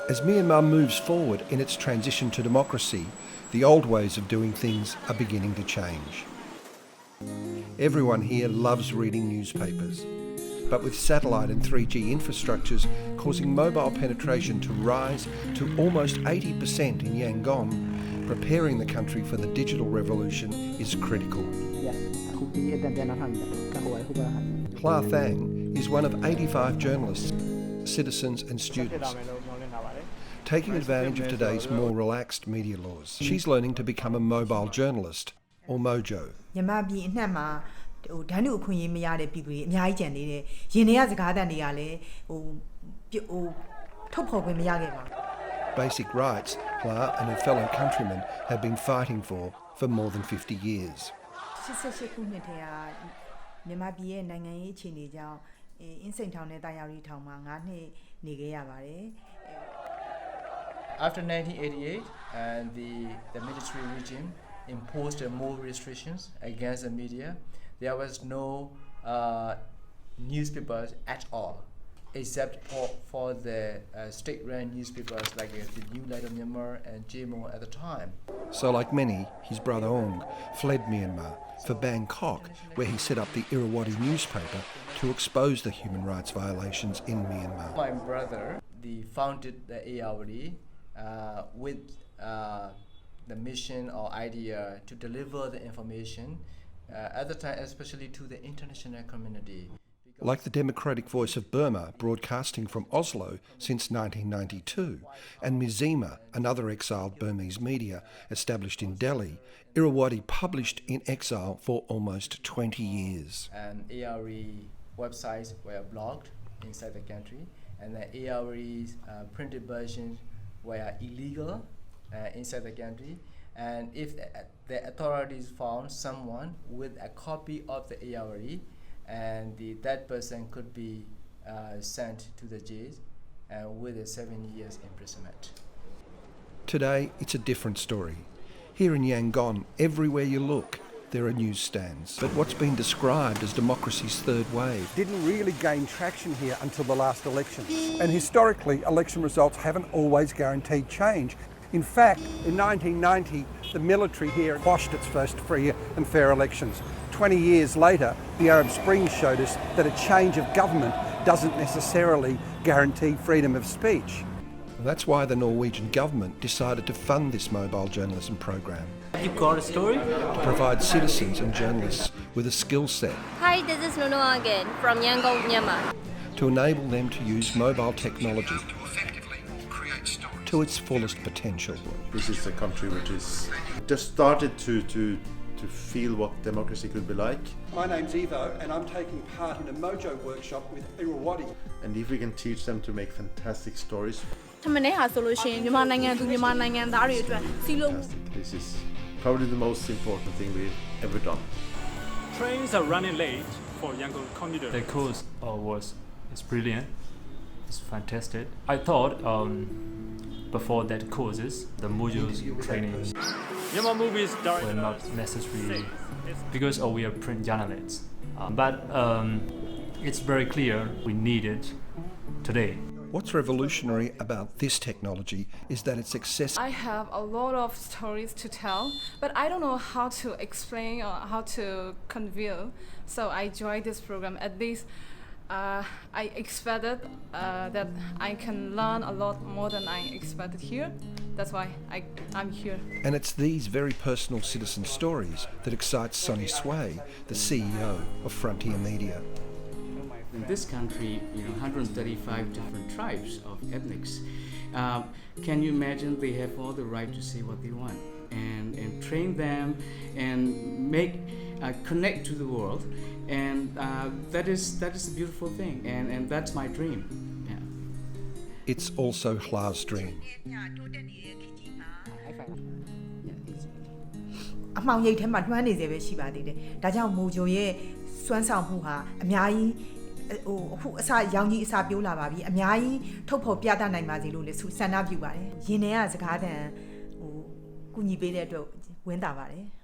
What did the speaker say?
As Myanmar moves forward in its transition to democracy, the old ways of doing things are beginning to change. Everyone here loves reading newspapers, but with satellite and 3G infrastructures causing mobile penetration to rise to almost 80% in Yangon, preparing the country for the digital revolution is critical. Hla Thang is one of 85 journalists, citizens and students, taking advantage of today's more relaxed media laws. She's learning to become a mobile journalist, or Mojo. Basic rights Hla and her fellow countrymen have been fighting for more than 50 years. After 1988, the military regime imposed more restrictions against the media. There was no newspapers at all, except for the state-run newspapers like the New Light of Myanmar and JMO at the time. So like many, his brother Ong fled Myanmar for Bangkok, where he set up the Irrawaddy newspaper to expose the human rights violations in Myanmar. My brother founded the Irrawaddy with the mission or idea to deliver the information at the time, especially to the international community. Like the Democratic Voice of Burma, broadcasting from Oslo since 1992, and Mizima, another exiled Burmese media established in Delhi, Irrawaddy published in exile for almost 20 years. And Irrawaddy websites were blocked inside the country, and the Irrawaddy's printed versions were illegal inside the country. And if the authorities found someone with a copy of the Irrawaddy, and that person could be sent to the jail with a 7 years imprisonment. Today, it's a different story. Here in Yangon, everywhere you look, there are newsstands. But what's been described as democracy's third wave didn't really gain traction here until the last election. And historically, election results haven't always guaranteed change. In fact, in 1990, the military here quashed its first free and fair elections. 20 years later, the Arab Spring showed us that a change of government doesn't necessarily guarantee freedom of speech. That's why the Norwegian government decided to fund this mobile journalism program. You've got a story? To provide citizens and journalists with a skill set. Hi, this is Nuno again from Yangon, Myanmar. To enable them to use mobile technology to its fullest potential. This is a country which is just started to feel what democracy could be like. My name's Evo, and I'm taking part in a Mojo workshop with Irrawaddy. And if we can teach them to make fantastic stories, fantastic. This is probably the most important thing we've ever done. Trains are running late for Yangon commuters. The course is brilliant. It's fantastic. I thought before that courses, the Mojo's training Myanmar movies were not necessary because we are print journalists. But it's very clear we need it today. What's revolutionary about this technology is that it's accessible. I have a lot of stories to tell, but I don't know how to explain or how to convey. So I joined this program. At least I expected that I can learn a lot more than I expected here. That's why I'm here. And it's these very personal citizen stories that excite Sonny Sway, the CEO of Frontier Media. In this country, 135 different tribes of ethnics. Can you imagine they have all the right to say what they want and train them and connect to the world, and that is a beautiful thing, and that's my dream. Yeah. It's also Hla's dream. အမှောင်ရိပ်ထဲမှာလွှမ်းနေစေပဲရှိပါသေးတယ်။ဒါကြောင့်မိုဂျိုရဲ့စွမ်းဆောင်မှုဟာအများကြီးအခုအစရောင်ကြီးအစပြိုးလာပါပြီ။အများကြီးထုတ်ဖော်ပြသနိုင်ပါစေလို့လည်းဆန္ဒပြုပါတယ်။ရင်ထဲကစကားသံကူညီပေးတဲ့အတွက်ဝမ်းသာပါတယ်။